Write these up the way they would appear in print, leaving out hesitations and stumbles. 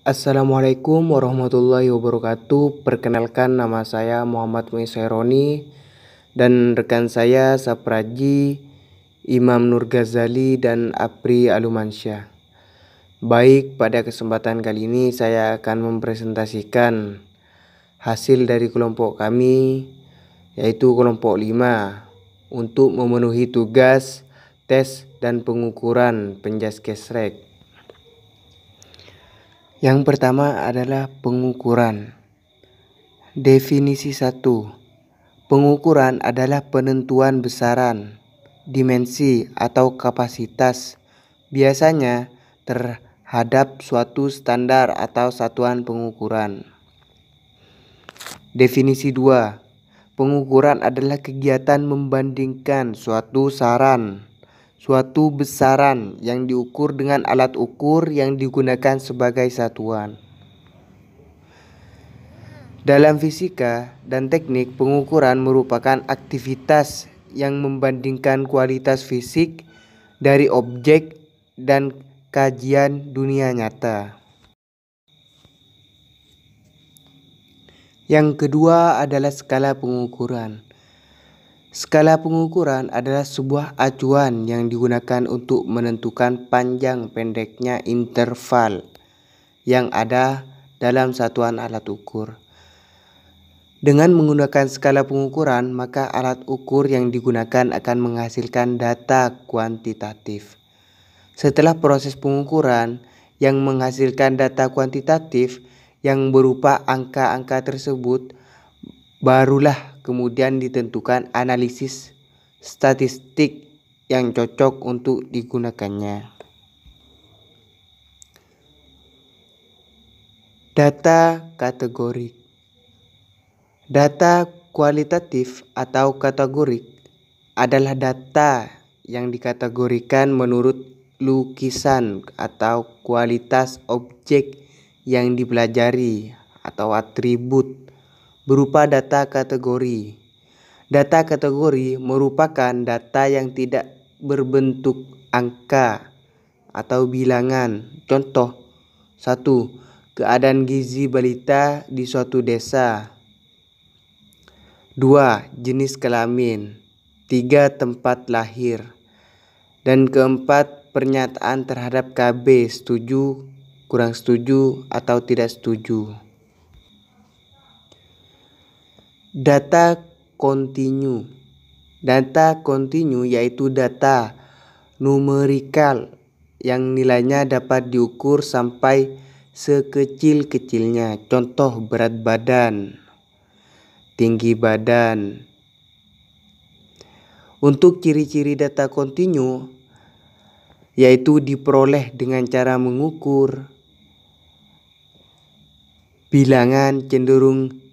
Assalamualaikum warahmatullahi wabarakatuh. Perkenalkan, nama saya Muhammad Muisaironi dan rekan saya Sapraji, Imam Nur Ghazali dan Apri Alumansyah. Baik, pada kesempatan kali ini saya akan mempresentasikan hasil dari kelompok kami, yaitu kelompok 5, untuk memenuhi tugas tes dan pengukuran penjaskesrek. Yang pertama adalah pengukuran. Definisi 1. Pengukuran adalah penentuan besaran, dimensi atau kapasitas, biasanya terhadap suatu standar atau satuan pengukuran. Definisi 2. Pengukuran adalah kegiatan membandingkan suatu besaran yang diukur dengan alat ukur yang digunakan sebagai satuan. Dalam fisika dan teknik, pengukuran merupakan aktivitas yang membandingkan kualitas fisik dari objek dan kajian dunia nyata. Yang kedua adalah skala pengukuran. Skala pengukuran adalah sebuah acuan yang digunakan untuk menentukan panjang pendeknya interval yang ada dalam satuan alat ukur. Dengan menggunakan skala pengukuran, maka alat ukur yang digunakan akan menghasilkan data kuantitatif. Setelah proses pengukuran yang menghasilkan data kuantitatif yang berupa angka-angka tersebut, barulah kemudian ditentukan analisis statistik yang cocok untuk digunakannya. Data kategorik. Data kualitatif atau kategorik adalah data yang dikategorikan menurut lukisan atau kualitas objek yang dipelajari atau atribut berupa data kategori. Data kategori merupakan data yang tidak berbentuk angka atau bilangan. Contoh 1. Keadaan gizi balita di suatu desa. 2. Jenis kelamin. 3. Tempat lahir. Dan keempat, pernyataan terhadap KB, setuju, kurang setuju, atau tidak setuju. Data kontinu. Data kontinu yaitu data numerikal yang nilainya dapat diukur sampai sekecil-kecilnya. Contoh berat badan, tinggi badan. Untuk ciri-ciri data kontinu yaitu diperoleh dengan cara mengukur bilangan cenderung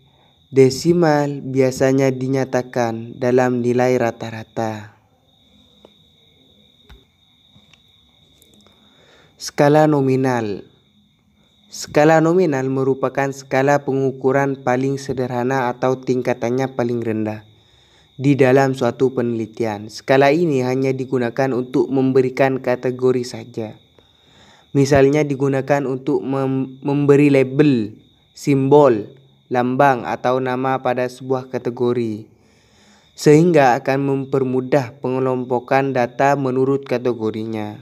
desimal, biasanya dinyatakan dalam nilai rata-rata. Skala nominal. Skala nominal merupakan skala pengukuran paling sederhana atau tingkatannya paling rendah di dalam suatu penelitian. Skala ini hanya digunakan untuk memberikan kategori saja. Misalnya digunakan untuk memberi label, simbol, lambang atau nama pada sebuah kategori, sehingga akan mempermudah pengelompokan data menurut kategorinya.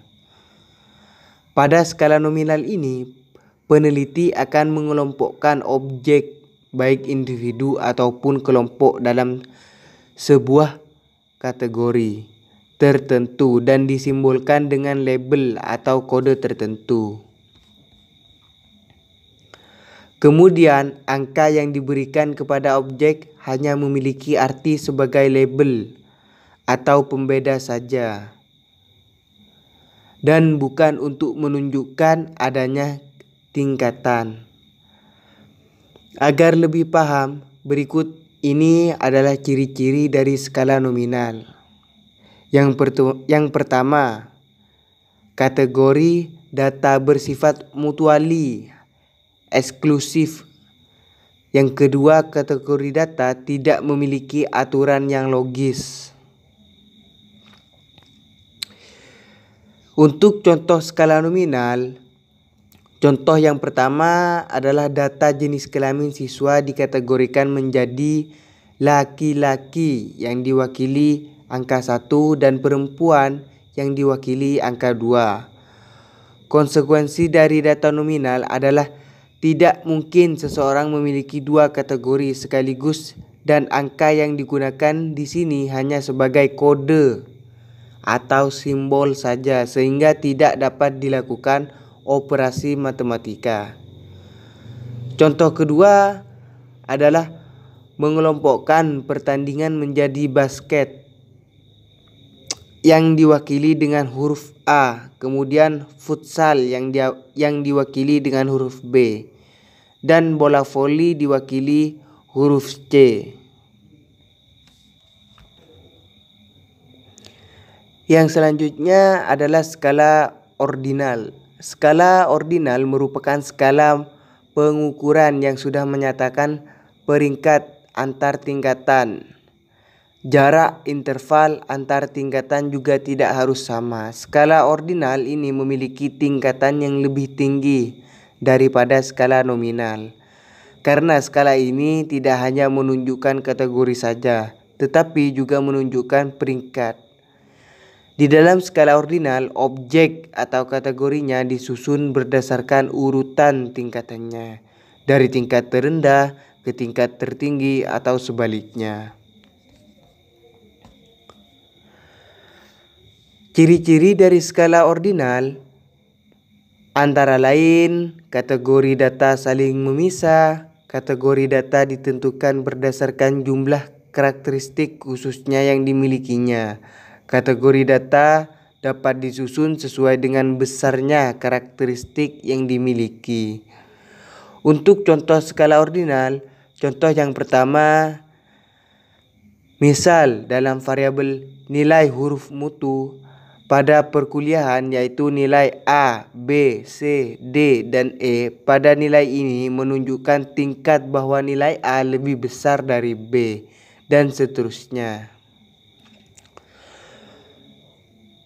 Pada skala nominal ini, peneliti akan mengelompokkan objek, baik individu ataupun kelompok, dalam sebuah kategori tertentu dan disimbolkan dengan label atau kode tertentu. Kemudian, angka yang diberikan kepada objek hanya memiliki arti sebagai label atau pembeda saja, dan bukan untuk menunjukkan adanya tingkatan. Agar lebih paham, berikut ini adalah ciri-ciri dari skala nominal. Yang pertama, kategori data bersifat mutuali eksklusif. Yang kedua, kategori data tidak memiliki aturan yang logis. Untuk contoh skala nominal, Contoh yang pertama adalah data jenis kelamin siswa dikategorikan menjadi laki-laki yang diwakili angka 1 dan perempuan yang diwakili angka 2. Konsekuensi dari data nominal adalah tidak mungkin seseorang memiliki dua kategori sekaligus dan angka yang digunakan di sini hanya sebagai kode atau simbol saja sehingga tidak dapat dilakukan operasi matematika. Contoh kedua adalah mengelompokkan pertandingan menjadi basket yang diwakili dengan huruf A, kemudian futsal yang diwakili dengan huruf B, dan bola voli diwakili huruf C. Yang selanjutnya adalah skala ordinal. Skala ordinal merupakan skala pengukuran yang sudah menyatakan peringkat antar tingkatan. Jarak interval antar tingkatan juga tidak harus sama. Skala ordinal ini memiliki tingkatan yang lebih tinggi daripada skala nominal. Karena skala ini tidak hanya menunjukkan kategori saja, tetapi juga menunjukkan peringkat. Di dalam skala ordinal, objek atau kategorinya disusun berdasarkan urutan tingkatannya, dari tingkat terendah ke tingkat tertinggi atau sebaliknya. Ciri-ciri dari skala ordinal antara lain kategori data saling memisah. Kategori data ditentukan berdasarkan jumlah karakteristik khususnya yang dimilikinya. Kategori data dapat disusun sesuai dengan besarnya karakteristik yang dimiliki. Untuk contoh skala ordinal, contoh yang pertama, misal dalam variabel nilai huruf mutu pada perkuliahan yaitu nilai A, B, C, D, dan E. Pada nilai ini menunjukkan tingkat bahwa nilai A lebih besar dari B, dan seterusnya.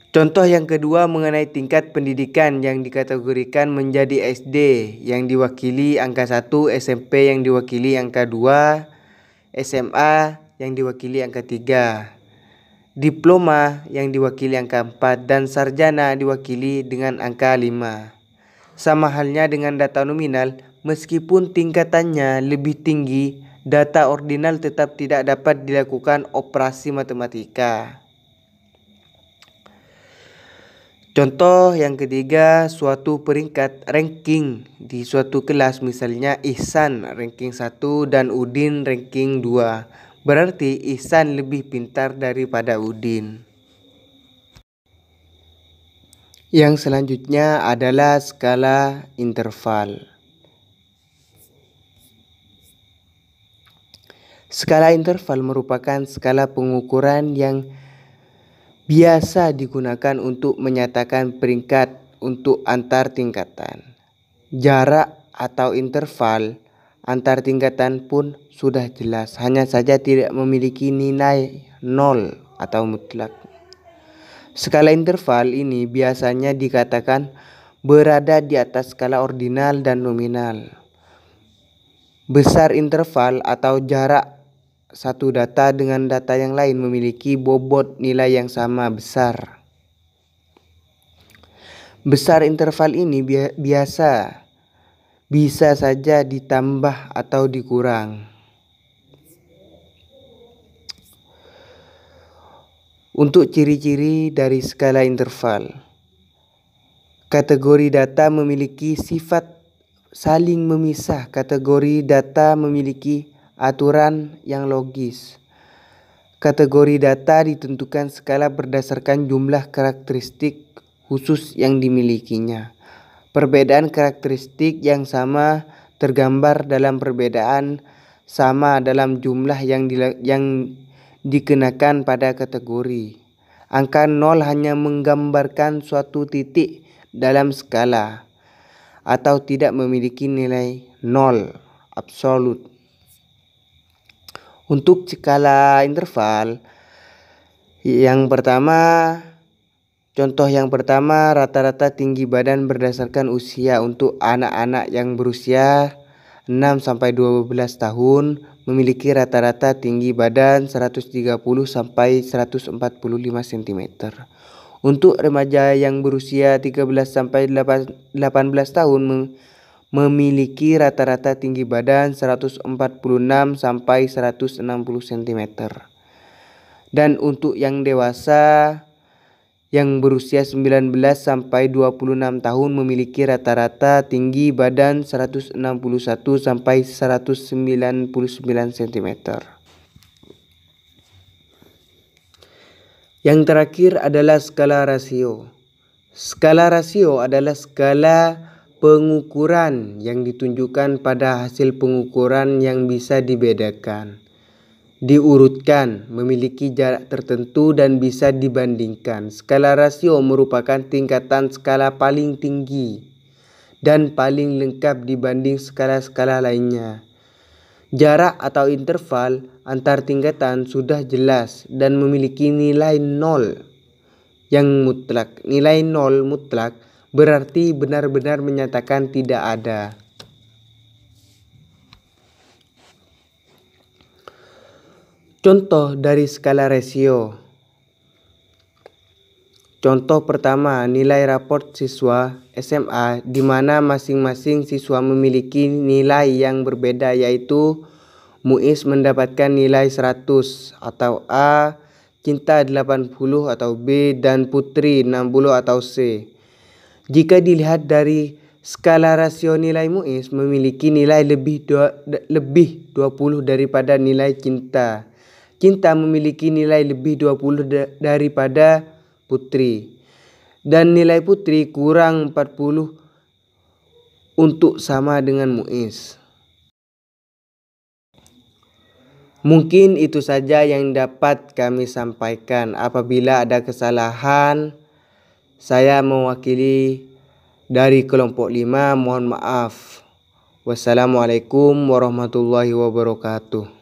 Contoh yang kedua mengenai tingkat pendidikan yang dikategorikan menjadi SD yang diwakili angka 1, SMP yang diwakili angka 2, SMA yang diwakili angka 3, diploma yang diwakili angka 4, dan sarjana diwakili dengan angka 5. Sama halnya dengan data nominal, meskipun tingkatannya lebih tinggi, data ordinal tetap tidak dapat dilakukan operasi matematika. Contoh yang ketiga, suatu peringkat ranking di suatu kelas, misalnya Ihsan ranking 1 dan Udin ranking 2. Berarti Ihsan lebih pintar daripada Udin. Yang selanjutnya adalah skala interval. Skala interval merupakan skala pengukuran yang biasa digunakan untuk menyatakan peringkat untuk antar tingkatan. Jarak atau interval antar tingkatan pun sudah jelas, hanya saja tidak memiliki nilai 0 atau mutlak. Skala interval ini biasanya dikatakan berada di atas skala ordinal dan nominal. Besar interval atau jarak satu data dengan data yang lain memiliki bobot nilai yang sama besar. Besar interval ini bisa saja ditambah atau dikurang. Untuk ciri-ciri dari skala interval, kategori data memiliki sifat saling memisah. Kategori data memiliki aturan yang logis. Kategori data ditentukan skala berdasarkan jumlah karakteristik khusus yang dimilikinya. Perbedaan karakteristik yang sama tergambar dalam perbedaan sama dalam jumlah yang dikenakan pada kategori. Angka 0 hanya menggambarkan suatu titik dalam skala atau tidak memiliki nilai 0 absolut. Untuk skala interval, yang pertama Contoh yang pertama, rata-rata tinggi badan berdasarkan usia untuk anak-anak yang berusia 6-12 tahun memiliki rata-rata tinggi badan 130-145 cm. Untuk remaja yang berusia 13-18 tahun memiliki rata-rata tinggi badan 146-160 cm. Dan untuk yang dewasa yang berusia 19-26 tahun memiliki rata-rata tinggi badan 161-199 cm. Yang terakhir adalah skala rasio. Skala rasio adalah skala pengukuran yang ditunjukkan pada hasil pengukuran yang bisa dibedakan, diurutkan, memiliki jarak tertentu dan bisa dibandingkan. Skala rasio merupakan tingkatan skala paling tinggi dan paling lengkap dibanding skala-skala lainnya. Jarak atau interval antar tingkatan sudah jelas dan memiliki nilai nol yang mutlak. Nilai nol mutlak berarti benar-benar menyatakan tidak ada. Contoh dari skala rasio. Contoh pertama, nilai raport siswa SMA di mana masing-masing siswa memiliki nilai yang berbeda, yaitu Muiz mendapatkan nilai 100 atau A, Cinta 80 atau B, dan Putri 60 atau C. Jika dilihat dari skala rasio, nilai Muiz memiliki nilai lebih 20 daripada nilai Cinta. Cinta memiliki nilai lebih 20 daripada Putri. Dan nilai Putri kurang 40 untuk sama dengan Muiz. Mungkin itu saja yang dapat kami sampaikan. Apabila ada kesalahan, saya mewakili dari kelompok 5, mohon maaf. Wassalamualaikum warahmatullahi wabarakatuh.